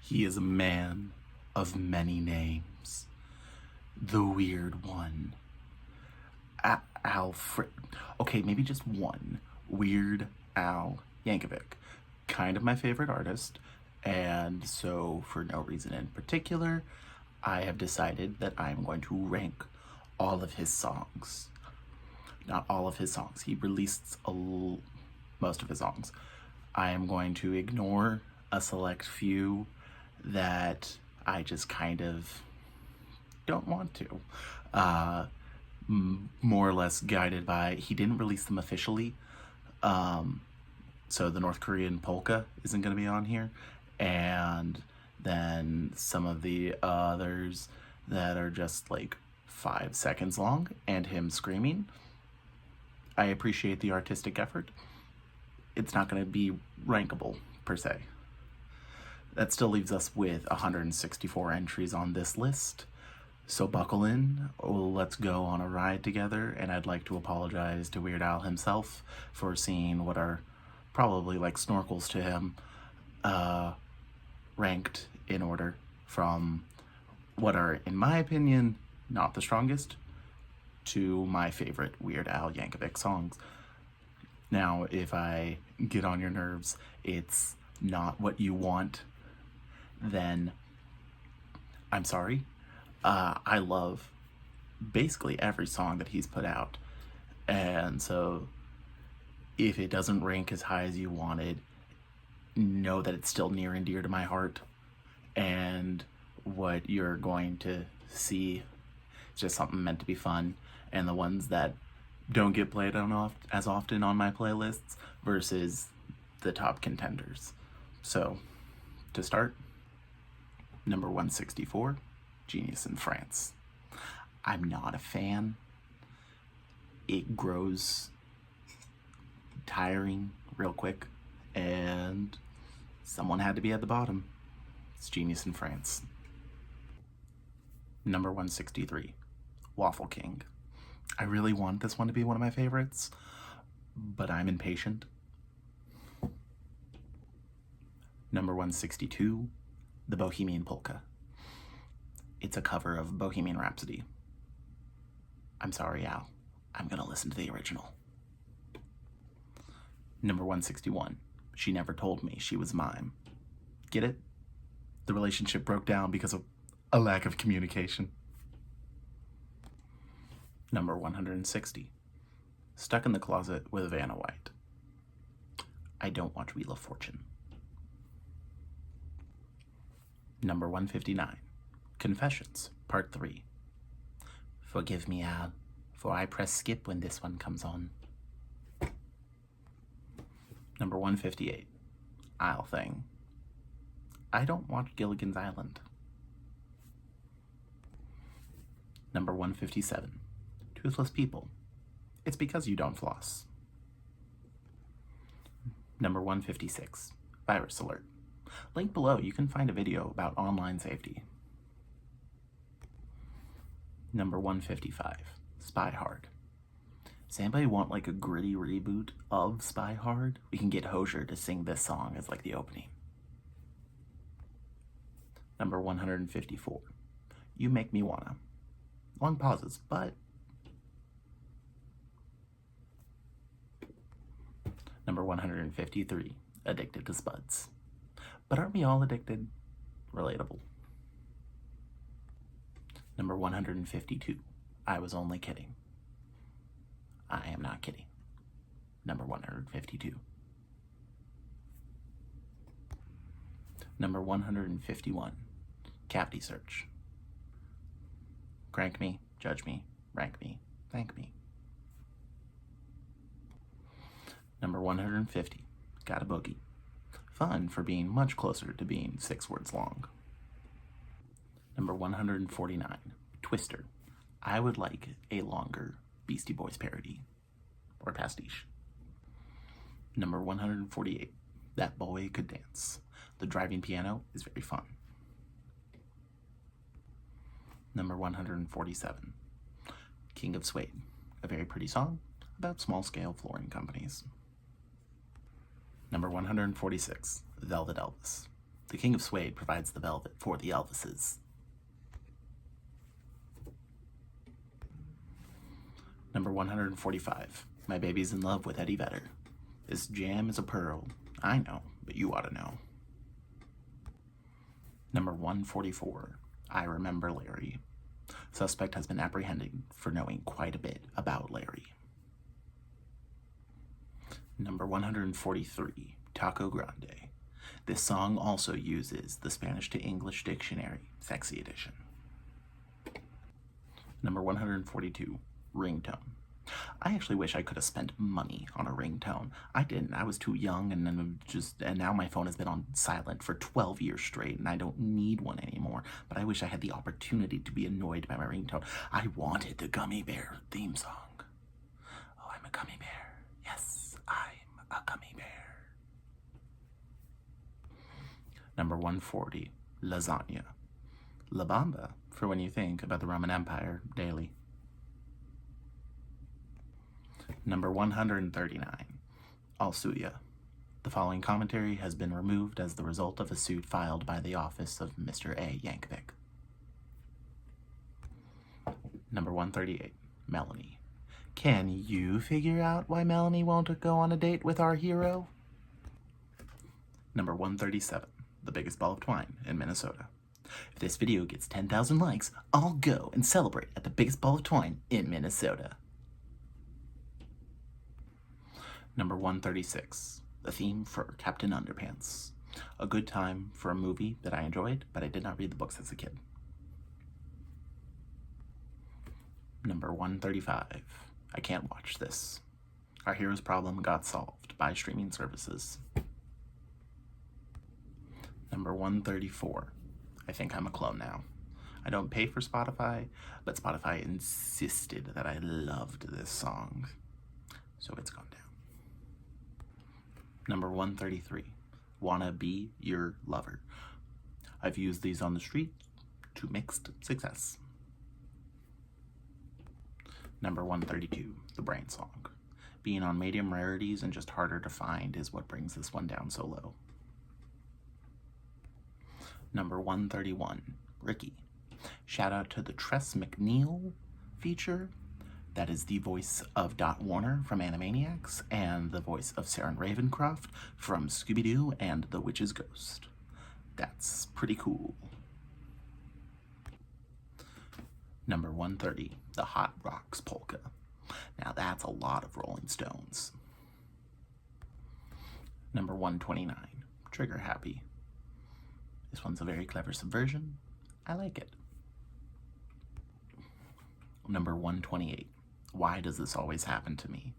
He is a man of many names. The Weird One. Alfred. Okay, maybe just one. Weird Al Yankovic. Kind of my favorite artist. And so, for no reason in particular, I have decided that I'm going to rank all of his songs. Not all of his songs. He released most of his songs. I am going to ignore a select few that I just kind of don't want to. More or less guided by, he didn't release them officially. So the North Korean polka isn't going to be on here. And then some of the others that are just like 5 seconds long and him screaming. I appreciate the artistic effort. It's not going to be rankable per se. That still leaves us with 164 entries on this list. So buckle in, let's go on a ride together, and I'd like to apologize to Weird Al himself for seeing what are probably like snorkels to him ranked in order from what are, in my opinion, not the strongest to my favorite Weird Al Yankovic songs. Now, if I get on your nerves, it's not what you want, then I'm sorry. I love basically every song that he's put out. And so if it doesn't rank as high as you wanted, know that it's still near and dear to my heart. And what you're going to see is just something meant to be fun. And the ones that don't get played as often on my playlists versus the top contenders. So, to start, number 164, Genius in France. I'm not a fan. It grows tiring real quick, and someone had to be at the bottom. It's Genius in France. Number 163, Waffle King. I really want this one to be one of my favorites, but I'm impatient. Number 162, The Bohemian Polka. It's a cover of Bohemian Rhapsody. I'm sorry, Al. I'm gonna listen to the original. Number 161, She Never Told Me She Was Mine. Get it? The relationship broke down because of a lack of communication. Number 160, Stuck in the Closet with Vanna White. I don't watch Wheel of Fortune. Number 159, Confessions, Part 3. Forgive me, Al, for I press skip when this one comes on. Number 158, Isle Thing. I don't watch Gilligan's Island. Number 157, Toothless People. It's because you don't floss. Number 156, Virus Alert. Link below, you can find a video about online safety. Number 155, Spy Hard. Does anybody want like a gritty reboot of Spy Hard? We can get Hosier to sing this song as like the opening. Number 154, You Make Me Wanna. Long pauses, but... Number 153, Addicted to Spuds. But aren't we all addicted? Relatable. Number 152, I Was Only Kidding. I am not kidding. Number 152. Number 151, Cavity Search. Crank me, judge me, rank me, thank me. Number 150, Got a Boogie. Fun for being much closer to being 6 words long. Number 149, Twister. I would like a longer Beastie Boys parody or pastiche. Number 148, That Boy Could Dance. The driving piano is very fun. Number 147, King of Suede. A very pretty song about small-scale flooring companies. Number 146, Velvet Elvis. The King of Suede provides the velvet for the Elvises. Number 145, My Baby's in Love with Eddie Vedder. This jam is a pearl. I know, but you ought to know. Number 144, I Remember Larry. Suspect has been apprehended for knowing quite a bit about Larry. Number 143, Taco Grande. This song also uses the Spanish to English dictionary, sexy edition. Number 142, Ringtone. I actually wish I could have spent money on a ringtone. I didn't. I was too young, and now my phone has been on silent for 12 years straight, and I don't need one anymore. But I wish I had the opportunity to be annoyed by my ringtone. I wanted the Gummy Bear theme song. Oh, I'm a gummy bear. Yes, I'm a gummy bear. Number 140, Lasagna. La Bamba, for when you think about the Roman Empire daily. Number 139, I'll Sue Ya. The following commentary has been removed as the result of a suit filed by the office of Mr. A. Yankovic. Number 138, Melanie. Can you figure out why Melanie won't go on a date with our hero? Number 137, The Biggest Ball of Twine in Minnesota. If this video gets 10,000 likes, I'll go and celebrate at the Biggest Ball of Twine in Minnesota. Number 136, the theme for Captain Underpants. A good time for a movie that I enjoyed, but I did not read the books as a kid. Number 135, I Can't Watch This. Our hero's problem got solved by streaming services. Number 134, I Think I'm a Clone Now. I don't pay for Spotify, but Spotify insisted that I loved this song, so it's gone down. Number 133, Wanna Be Your Lover. I've used these on the street to mixed success. Number 132, The Brain Song. Being on medium rarities and just harder to find is what brings this one down so low. Number 131, Ricky. Shout out to the Tress MacNeille feature. That is the voice of Dot Warner from Animaniacs and the voice of Sarah Ravencroft from Scooby-Doo and The Witch's Ghost. That's pretty cool. Number 130, The Hot Rocks Polka. Now that's a lot of Rolling Stones. Number 129, Trigger Happy. This one's a very clever subversion. I like it. Number 128, Why Does This Always Happen to Me?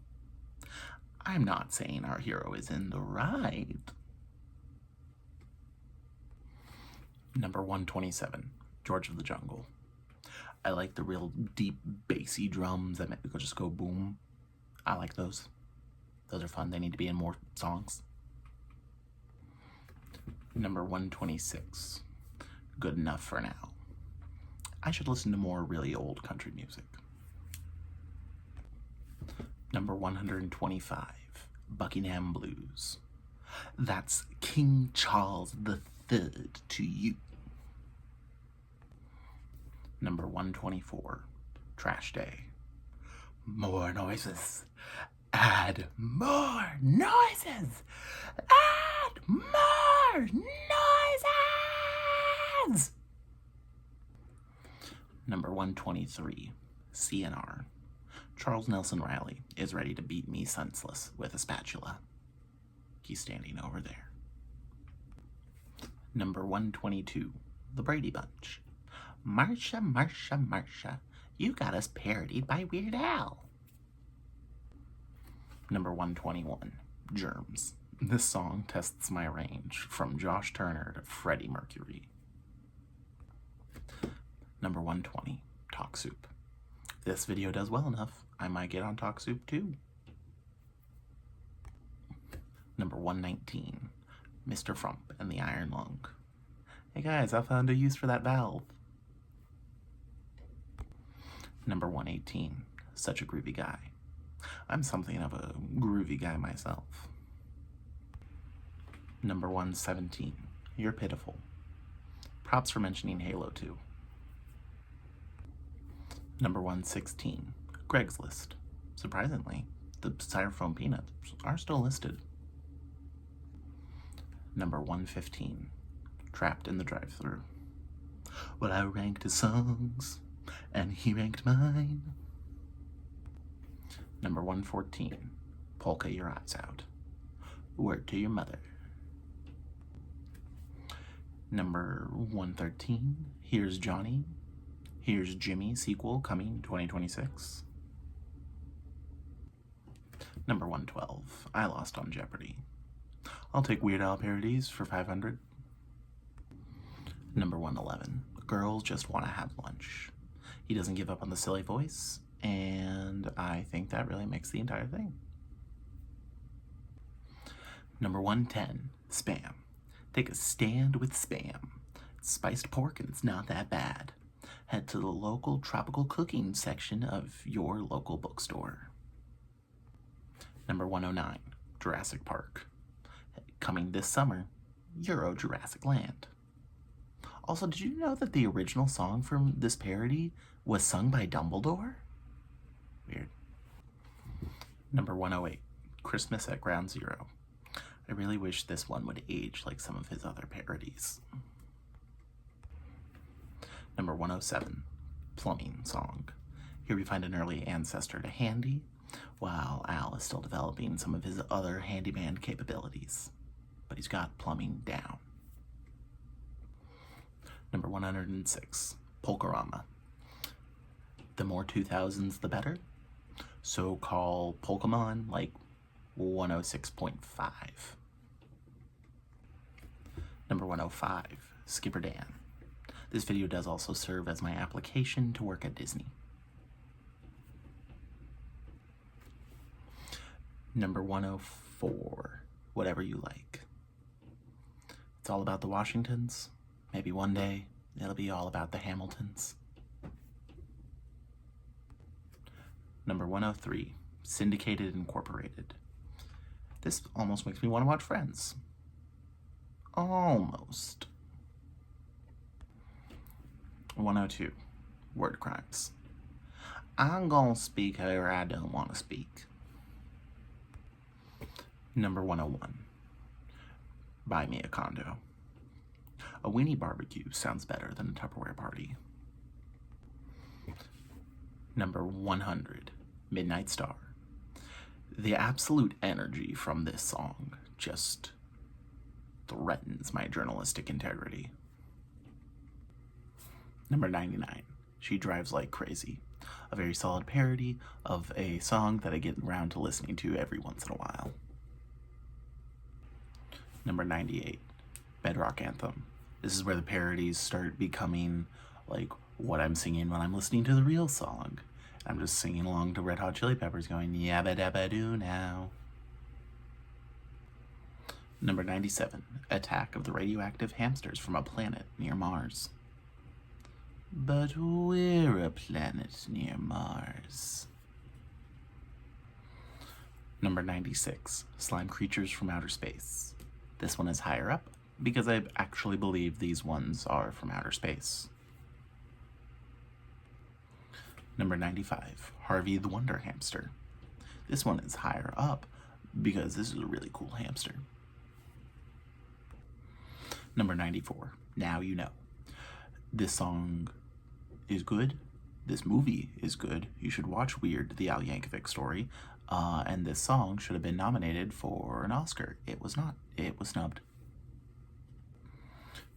I'm not saying our hero is in the right. Number 127, George of the Jungle. I like the real deep, bassy drums that make people just go boom. I like those. Those are fun. They need to be in more songs. Number 126, Good Enough for Now. I should listen to more really old country music. Number 125, Buckingham Blues. That's King Charles III to you. Number 124, Trash Day. More noises. Add more noises. Add more noises. Number 123, CNR. Charles Nelson Riley is ready to beat me senseless with a spatula. He's standing over there. Number 122, The Brady Bunch. Marsha, Marsha, Marsha, you got us parodied by Weird Al. Number 121, Germs. This song tests my range from Josh Turner to Freddie Mercury. Number 120, Talk Soup. If this video does well enough, I might get on Talk Soup too. Number 119, Mr. Frump and the Iron Lung. Hey guys, I found a use for that valve. Number 118, Such a Groovy Guy. I'm something of a groovy guy myself. Number 117, You're pitiful. Props for mentioning Halo 2. Number 116, Greg's List. Surprisingly, the Styrofoam Peanuts are still listed. Number 115, Trapped in the Drive-Thru. Well, I ranked his songs, and he ranked mine. Number 114, Polka Your Eyes Out. Word to Your Mother. Number 113, Here's Johnny. Here's Jimmy sequel coming 2026. Number 112, I Lost on Jeopardy. I'll take Weird Al parodies for 500. Number 111, Girls Just Want to Have Lunch. He doesn't give up on the silly voice, and I think that really makes the entire thing. Number 110, Spam. Take a stand with Spam. It's spiced pork and it's not that bad. Head to the local tropical cooking section of your local bookstore. Number 109, Jurassic Park. Coming this summer, Euro Jurassic Land. Also, did you know that the original song from this parody was sung by Dumbledore? Weird. Number 108, Christmas at Ground Zero. I really wish this one would age like some of his other parodies. Number 107, Plumbing Song. Here we find an early ancestor to Handy, while Al is still developing some of his other handyman capabilities. But he's got plumbing down. Number 106, Polkarama. The more 2000s, the better. So call Pokemon like 106.5. Number 105, Skipper Dan. This video does also serve as my application to work at Disney. Number 104, Whatever You Like. It's all about the Washingtons. Maybe one day it'll be all about the Hamiltons. Number 103, Syndicated Incorporated. This almost makes me want to watch Friends. Almost. 102, Word Crimes. I'm gonna speak however I don't want to speak. Number 101, Buy Me a Condo. A weenie barbecue sounds better than a Tupperware party. Number 100, Midnight Star. The absolute energy from this song just threatens my journalistic integrity. Number 99, She Drives Like Crazy. A very solid parody of a song that I get around to listening to every once in a while. Number 98, Bedrock Anthem. This is where the parodies start becoming like what I'm singing when I'm listening to the real song. I'm just singing along to Red Hot Chili Peppers going, yabba dabba doo now. Number 97, Attack of the Radioactive Hamsters from a Planet Near Mars. But we're a planet near Mars. Number 96, Slime Creatures from Outer Space. This one is higher up because I actually believe these ones are from outer space. Number 95, Harvey the Wonder Hamster. This one is higher up because this is a really cool hamster. Number 94, Now You Know. This song is good. This movie is good. You should watch Weird, the Al Yankovic story. And this song should have been nominated for an Oscar. It was not. It was snubbed.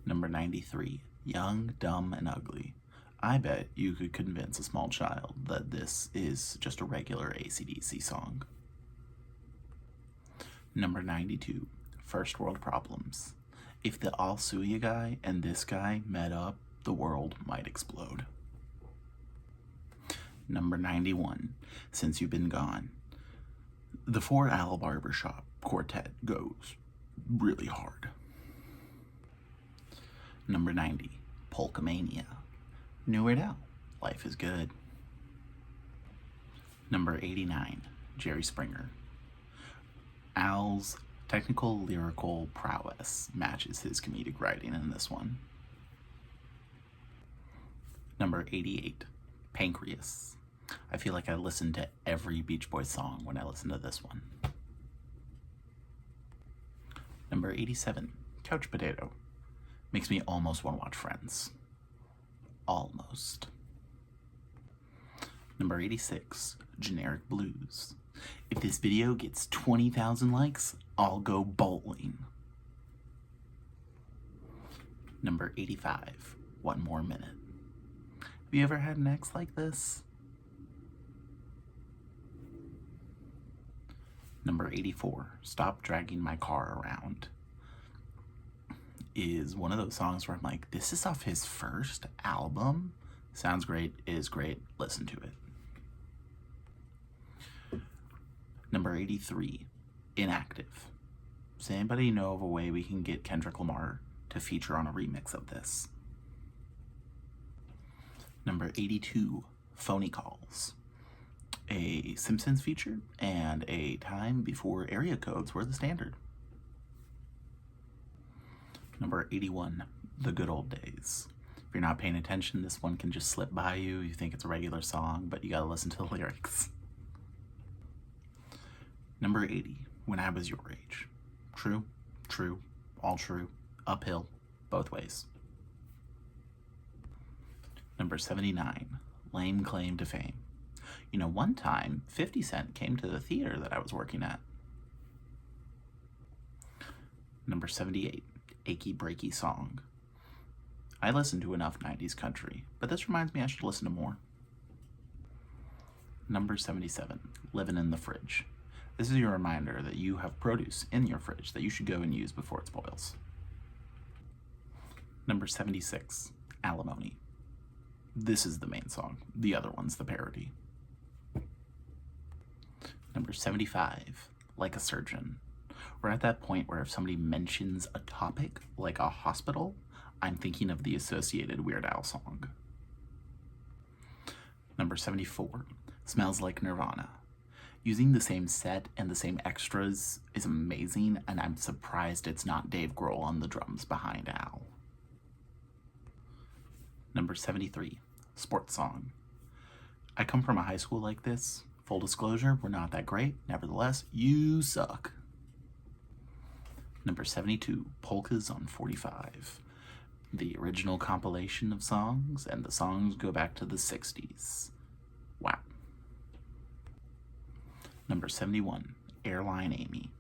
Number 93, Young, Dumb, and Ugly. I bet you could convince a small child that this is just a regular AC/DC song. Number 92, First World Problems. If the I'll Sue Ya guy and this guy met up, the world might explode. Number 91, Since You've Been Gone. The 4 Al Barbershop quartet goes really hard. Number 90, Polkamania. New Weird Al, Life is Good. Number 89, Jerry Springer. Al's Technical lyrical prowess matches his comedic writing in this one. Number 88, Pancreas. I feel like I listened to every Beach Boys song when I listened to this one. Number 87, Couch Potato. Makes me almost want to watch Friends. Almost. Number 86, Generic Blues. If this video gets 20,000 likes, I'll go bowling. Number 85, One More Minute. Have you ever had an ex like this? Number 84, Stop Dragging My Car Around, is one of those songs where I'm like, this is off his first album. Sounds great, is great, listen to it. Number 83, Inactive. Does anybody know of a way we can get Kendrick Lamar to feature on a remix of this? Number 82, Phony Calls. A Simpsons feature and a time before area codes were the standard. Number 81, The Good Old Days. If you're not paying attention, this one can just slip by you. You think it's a regular song, but you gotta listen to the lyrics. Number 80, When I Was Your Age. True, true, all true, uphill, both ways. Number 79, Lame Claim to Fame. You know, one time, 50 Cent came to the theater that I was working at. Number 78, Achy Breaky Song. I listen to enough 90s country, but this reminds me I should listen to more. Number 77, Living in the Fridge. This is your reminder that you have produce in your fridge that you should go and use before it spoils. Number 76, Alimony. This is the main song. The other one's the parody. Number 75, Like a Surgeon. We're at that point where if somebody mentions a topic like a hospital, I'm thinking of the associated Weird Al song. Number 74, Smells Like Nirvana. Using the same set and the same extras is amazing, and I'm surprised it's not Dave Grohl on the drums behind Al. Number 73, Sports Song. I come from a high school like this. Full disclosure, we're not that great. Nevertheless, you suck. Number 72, Polkas on 45. The original compilation of songs, and the songs go back to the 60s. Wow. Number 71, Airline Amy.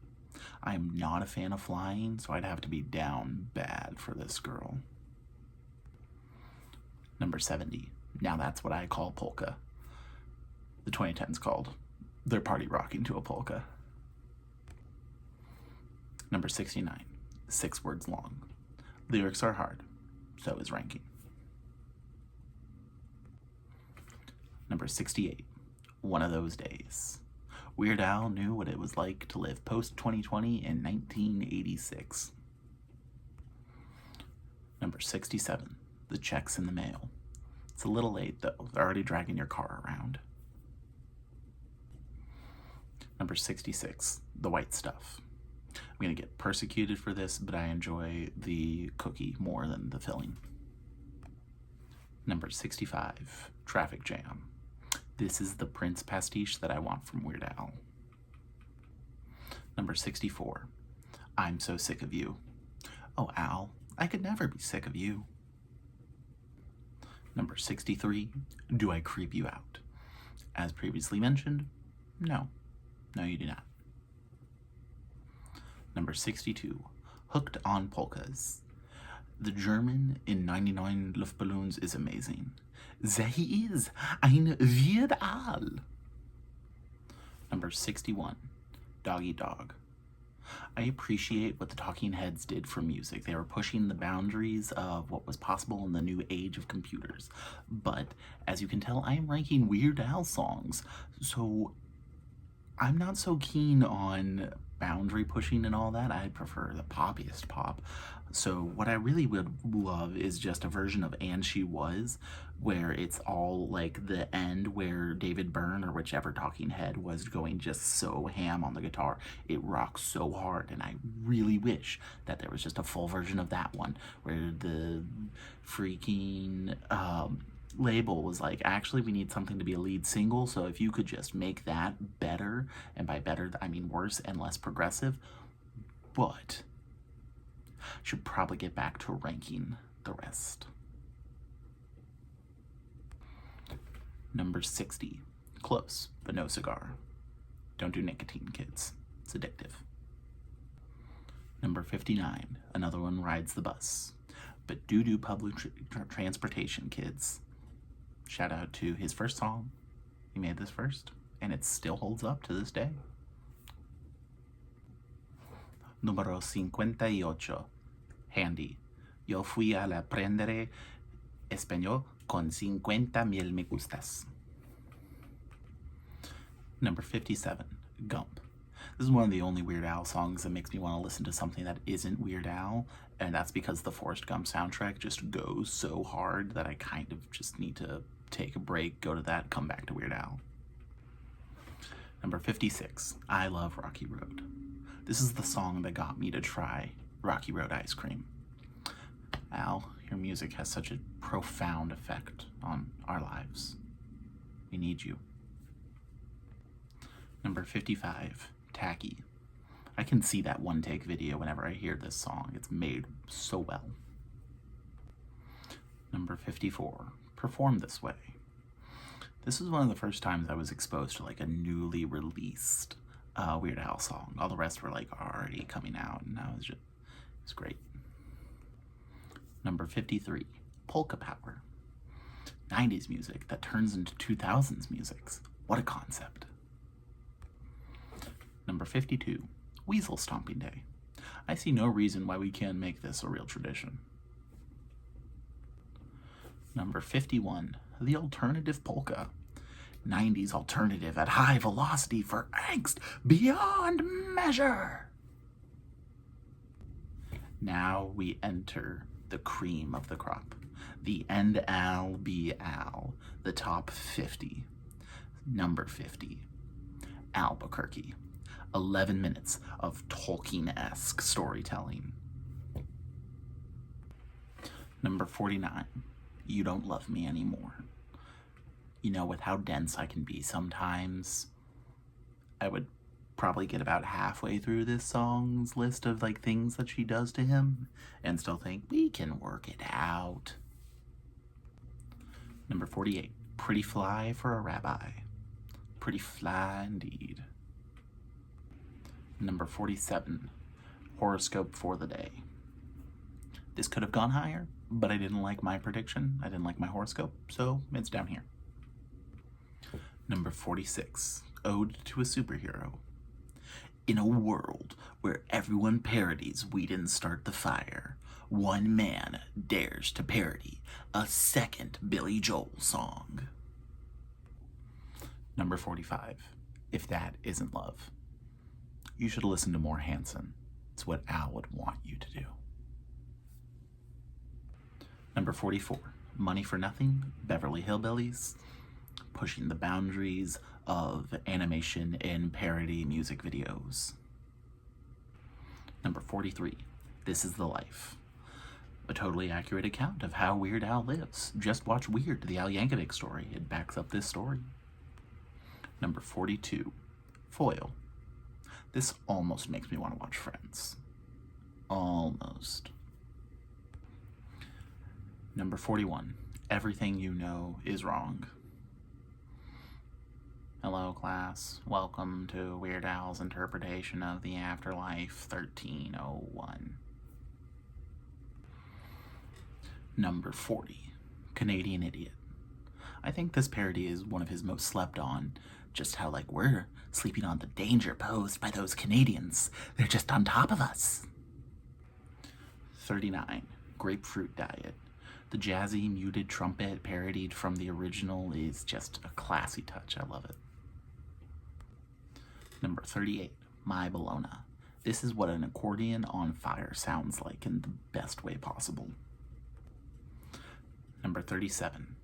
I am not a fan of flying, so I'd have to be down bad for this girl. Number 70, Now That's What I Call Polka. The 2010s called They're Party Rocking to a Polka. Number 69, 6 words long. Lyrics are hard, so is ranking. Number 68, One of Those Days. Weird Al knew what it was like to live post-2020 in 1986. Number 67, The Check's in the Mail. It's a little late though, they're already dragging your car around. Number 66, The White Stuff. I'm gonna get persecuted for this, but I enjoy the cookie more than the filling. Number 65, Traffic Jam. This is the Prince pastiche that I want from Weird Al. Number 64, I'm So Sick of You. Oh, Al, I could never be sick of you. Number 63, Do I Creep You Out? As previously mentioned, no. No, you do not. Number 62, Hooked on Polkas. The German in 99 Luftballons is amazing. There he is, ein Weird Al. Number 61, Doggy Dog. I appreciate what the Talking Heads did for music. They were pushing the boundaries of what was possible in the new age of computers. But, as you can tell, I am ranking Weird Al songs, so I'm not so keen on boundary pushing and all that. I prefer the poppiest pop. So what I really would love is just a version of And She Was, where it's all like the end where David Byrne or whichever talking head was going just so ham on the guitar. It rocks so hard, and I really wish that there was just a full version of that one where the freaking label was like, actually we need something to be a lead single, so if you could just make that better, and by better I mean worse and less progressive, but should probably get back to ranking the rest. Number 60, close but no cigar. Don't do nicotine, kids, it's addictive. Number 59, another one rides the bus, but do public transportation, kids. Shout out to his first song. He made this first, and it still holds up to this day. Número 58. Handy. Yo fui a la aprender español con 50,000 me gustas. Number 57. Gump. This is one of the only Weird Al songs that makes me want to listen to something that isn't Weird Al, and that's because the Forrest Gump soundtrack just goes so hard that I kind of just need to take a break, go to that, come back to Weird Al. Number 56, I Love Rocky Road. This is the song that got me to try Rocky Road ice cream. Al, your music has such a profound effect on our lives. We need you. Number 55, Tacky. I can see that one take video whenever I hear this song. It's made so well. Number 54, Perform This Way. This is one of the first times I was exposed to like a newly released Weird Al song. All the rest were like already coming out, and it's great. Number 53, Polka Power. 90s music that turns into 2000s music. What a concept. Number 52, Weasel Stomping Day. I see no reason why we can't make this a real tradition. Number 51, The Alternative Polka. 90s alternative at high velocity for angst beyond measure. Now we enter the cream of the crop. The end Al be Al. The top 50. Number 50, Albuquerque. 11 minutes of Tolkien-esque storytelling. Number 49, You Don't Love Me Anymore. You know, with how dense I can be sometimes, I would probably get about halfway through this song's list of like things that she does to him and still think, we can work it out. Number 48, Pretty Fly for a Rabbi. Pretty fly indeed. Number 47, Horoscope for the Day. This could have gone higher, but I didn't like my prediction. I didn't like my horoscope, so it's down here. Number 46, Ode to a Superhero. In a world where everyone parodies We Didn't Start the Fire, one man dares to parody a second Billy Joel song. Number 45, If That Isn't Love. You should listen to more Hanson. It's what Al would want you to do. Number 44, Money for Nothing, Beverly Hillbillies. Pushing the boundaries of animation in parody music videos. Number 43, This Is the Life. A totally accurate account of how Weird Al lives. Just watch Weird, the Al Yankovic story. It backs up this story. Number 42, Foil. This almost makes me want to watch Friends. Almost. Number 41, Everything You Know Is Wrong. Hello, class. Welcome to Weird Al's interpretation of the Afterlife 1301. Number 40, Canadian Idiot. I think this parody is one of his most slept on. Just how, like, we're sleeping on the danger posed by those Canadians. They're just on top of us. 39, Grapefruit Diet. The jazzy, muted trumpet parodied from the original is just a classy touch. I love it. Number 38, My Bologna. This is what an accordion on fire sounds like in the best way possible. Number 37,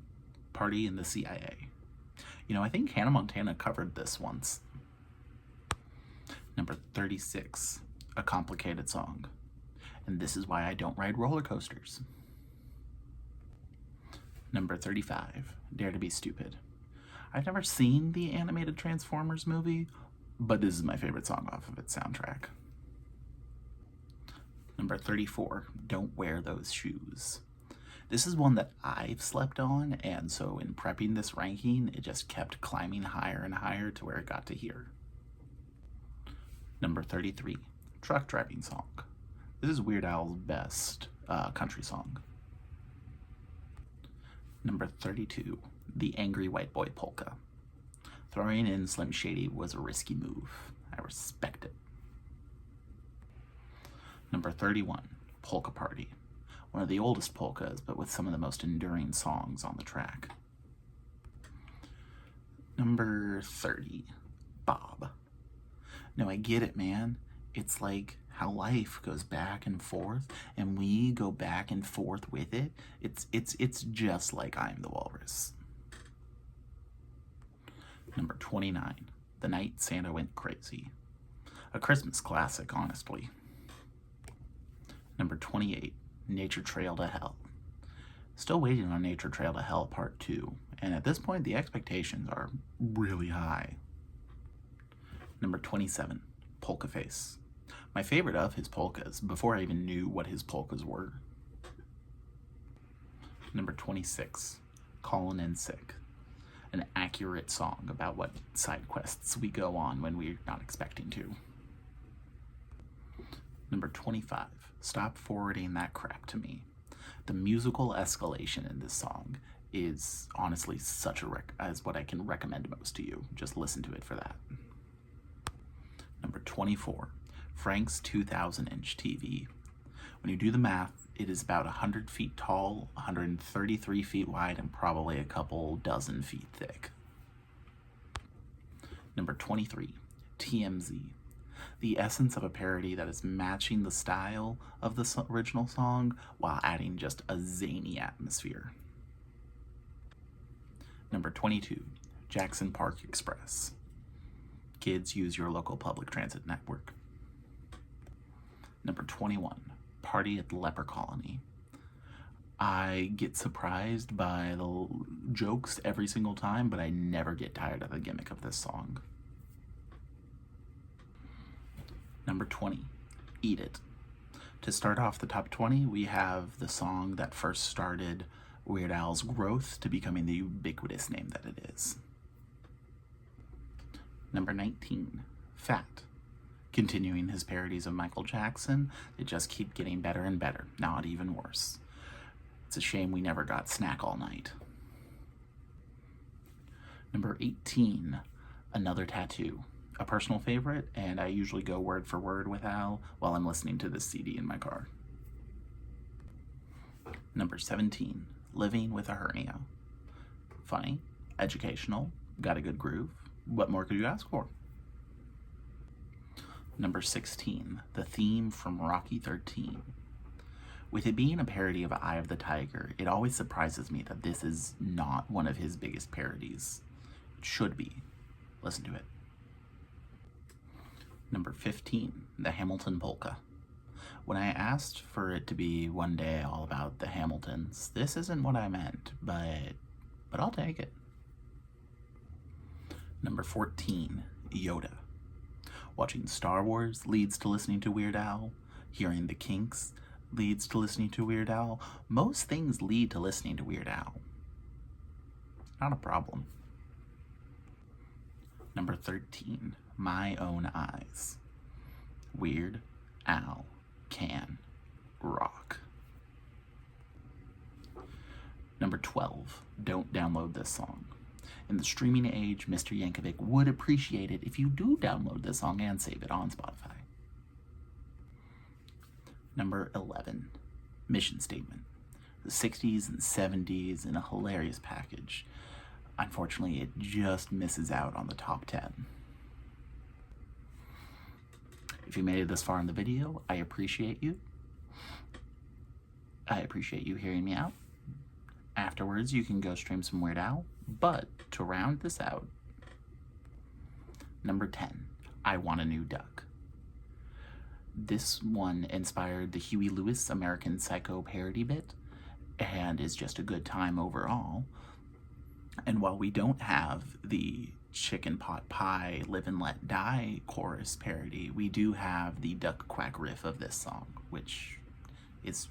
Party in the CIA. You know, I think Hannah Montana covered this once. Number 36, A Complicated Song. And this is why I don't ride roller coasters. Number 35, Dare to Be Stupid. I've never seen the animated Transformers movie, but this is my favorite song off of its soundtrack. Number 34, Don't Wear Those Shoes. This is one that I've slept on, and so in prepping this ranking, it just kept climbing higher and higher to where it got to here. Number 33, Truck Driving Song. This is Weird Al's best country song. Number 32, The Angry White Boy Polka. Throwing in Slim Shady was a risky move. I respect it. Number 31, Polka Party. One of the oldest polkas, but with some of the most enduring songs on the track. Number 30, Bob. No, I get it, man. It's like how life goes back and forth, and we go back and forth with it. It's just like I'm the Walrus. Number 29, The Night Santa Went Crazy. A Christmas classic, honestly. Number 28, Nature Trail to Hell. Still waiting on Nature Trail to Hell Part 2, and at this point the expectations are really high. Number 27, Polka Face. My favorite of his polkas, before I even knew what his polkas were. Number 26, Callin' In Sick. An accurate song about what side quests we go on when we're not expecting to. Number 25, Stop Forwarding That Crap to Me. The musical escalation in this song is honestly such as what I can recommend most to you. Just listen to it for that. Number 24, Frank's 2,000-inch TV. When you do the math, it is about 100 feet tall, 133 feet wide, and probably a couple dozen feet thick. Number 23, TMZ. The essence of a parody that is matching the style of the original song while adding just a zany atmosphere. Number 22, Jackson Park Express. Kids, use your local public transit network. Number 21, Party at the Leper Colony. I get surprised by the jokes every single time, but I never get tired of the gimmick of this song. Number 20, Eat It. To start off the top 20, we have the song that first started Weird Al's growth to becoming the ubiquitous name that it is. Number 19, Fat. Continuing his parodies of Michael Jackson, they just keep getting better and better, not even worse. It's a shame we never got Snack All Night. Number 18, Another Tattoo. A personal favorite, and I usually go word for word with Al while I'm listening to this CD in my car. Number 17, Living with a Hernia. Funny, educational, got a good groove. What more could you ask for? Number 16, the theme from Rocky 13. With it being a parody of Eye of the Tiger, it always surprises me that this is not one of his biggest parodies. It should be. Listen to it. Number 15, the Hamilton Polka. When I asked for it to be one day all about the Hamiltons, this isn't what I meant, but I'll take it. Number 14, Yoda. Watching Star Wars leads to listening to Weird Al. Hearing the Kinks leads to listening to Weird Al. Most things lead to listening to Weird Al. Not a problem. Number 13, My Own Eyes. Weird Al can rock. Number 12, Don't Download This Song. In the streaming age, Mr. Yankovic would appreciate it if you do download this song and save it on Spotify. Number 11, Mission Statement. The 60s and 70s in a hilarious package. Unfortunately, it just misses out on the top 10. If you made it this far in the video, I appreciate you. I appreciate you hearing me out. Afterwards, you can go stream some Weird Al. But to round this out, number 10, I Want a New Duck. This one inspired the Huey Lewis American Psycho parody bit and is just a good time overall. And while we don't have the Chicken Pot Pie Live and Let Die chorus parody, we do have the duck quack riff of this song, which is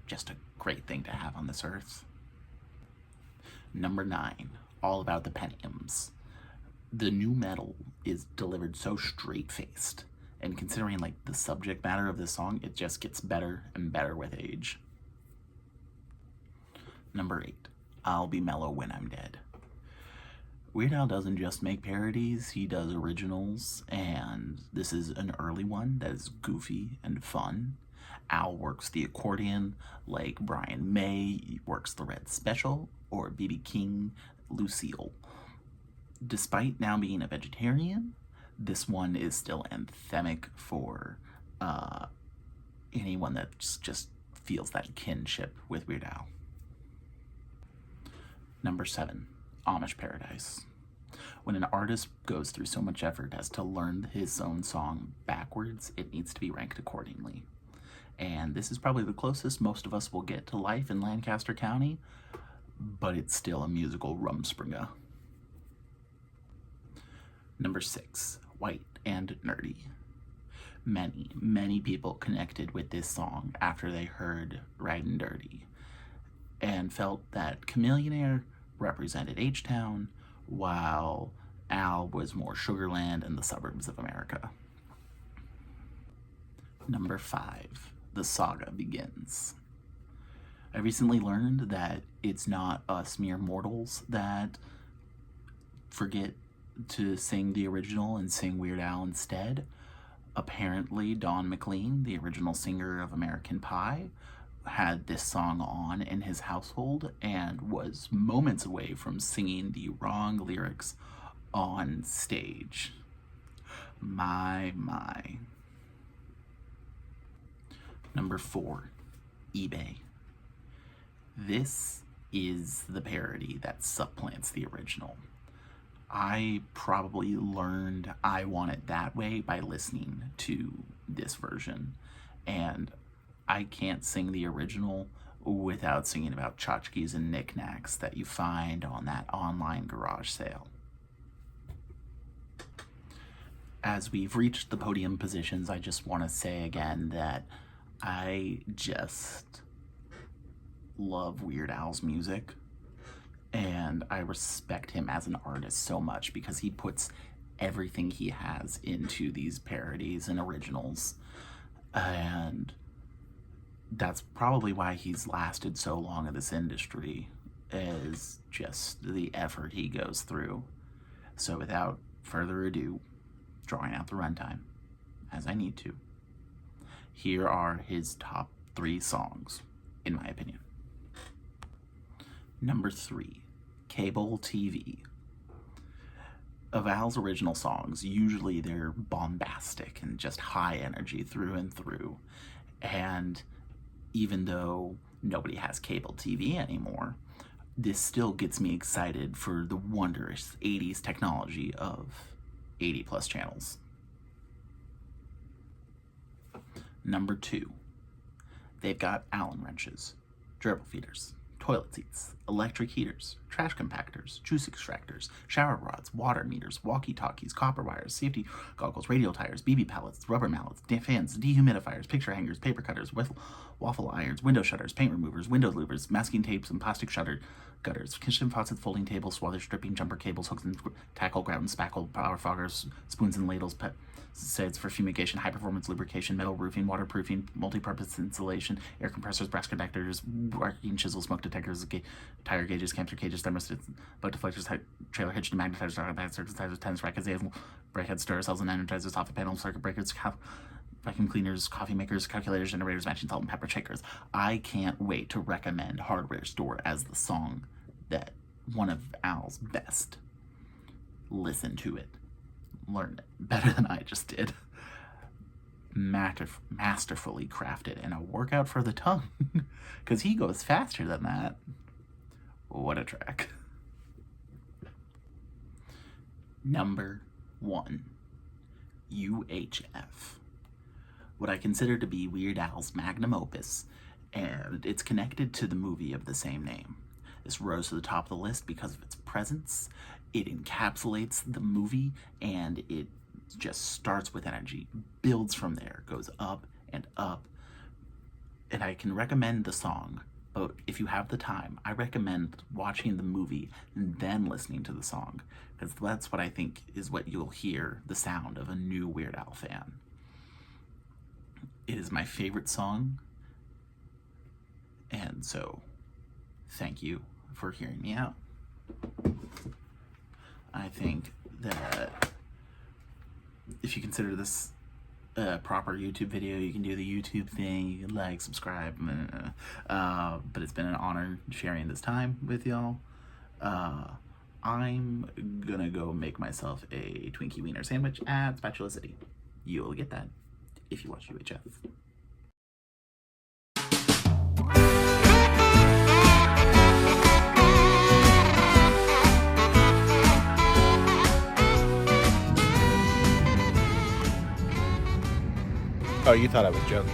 just a great thing to have on this earth. Number 9, All About the Pentiums. The new metal is delivered so straight-faced, and considering like the subject matter of this song, it just gets better and better with age. Number 8, I'll Be Mellow When I'm Dead. Weird Al doesn't just make parodies, he does originals, and this is an early one that is goofy and fun. Al works the accordion like Brian May works the Red Special, or B.B. King, Lucille. Despite now being a vegetarian, this one is still anthemic for anyone that just feels that kinship with Weird Al. Number 7, Amish Paradise. When an artist goes through so much effort as to learn his own song backwards, it needs to be ranked accordingly. And this is probably the closest most of us will get to life in Lancaster County, but it's still a musical rumspringa. Number 6, White and Nerdy. Many people connected with this song after they heard Ridin' Dirty and felt that Chameleonaire represented H-Town while Al was more Sugarland and the suburbs of America. Number 5, The Saga Begins. I recently learned that it's not us mere mortals that forget to sing the original and sing Weird Al instead. Apparently, Don McLean, the original singer of American Pie, had this song on in his household and was moments away from singing the wrong lyrics on stage. My. Number 4, eBay. This is the parody that supplants the original. I probably learned I Want It That Way by listening to this version, and I can't sing the original without singing about tchotchkes and knickknacks that you find on that online garage sale. As we've reached the podium positions, I just want to say again that I just love Weird Al's music, and I respect him as an artist so much because he puts everything he has into these parodies and originals, and that's probably why he's lasted so long in this industry, is just the effort he goes through. So without further ado, drawing out the runtime, as I need to, here are his top 3 songs, in my opinion. Number 3, Cable TV. Of Al's original songs, usually they're bombastic and just high energy through and through. And even though nobody has cable TV anymore, this still gets me excited for the wondrous 80s technology of 80 plus channels. Number 2, they've got Allen wrenches, gerbil feeders, toilet seats, electric heaters, trash compactors, juice extractors, shower rods, water meters, walkie-talkies, copper wires, safety goggles, radio tires, BB pallets, rubber mallets, fans, dehumidifiers, picture hangers, paper cutters, waffle irons, window shutters, paint removers, window louvers, masking tapes, and plastic gutters, kitchen faucets, folding tables, swathers, stripping, jumper cables, hooks and tackle, grout and spackle, power foggers, spoons and ladles, sets for fumigation, high-performance lubrication, metal roofing, waterproofing, multi-purpose insulation, air compressors, brass connectors, working chisels, smoke detectors, tire gauges, camper cages, thermostats, bug deflectors, trailer hitch, magnetizers, circuitizers, tennis rackets, brakehead stir cells and energizers, soffit panels, circuit breakers, vacuum cleaners, coffee makers, calculators, generators, matching salt and pepper shakers. I can't wait to recommend Hardware Store as the song that one of Al's best. Listen to it. Learn it better than I just did. masterfully crafted and a workout for the tongue, because he goes faster than that. What a track. Number 1, UHF. What I consider to be Weird Al's magnum opus, and it's connected to the movie of the same name. This rose to the top of the list because of its presence. It encapsulates the movie, and it just starts with energy, builds from there, goes up and up. And I can recommend the song, but if you have the time, I recommend watching the movie and then listening to the song, because that's what I think is what you'll hear the sound of a new Weird Al fan. It is my favorite song, and so thank you for hearing me out. I think that if you consider this a proper YouTube video, you can do the YouTube thing, you can like, subscribe, but it's been an honor sharing this time with y'all. I'm gonna go make myself a Twinkie Wiener sandwich at Spatula City. You'll get that if you watch UHF. Oh, you thought I was joking.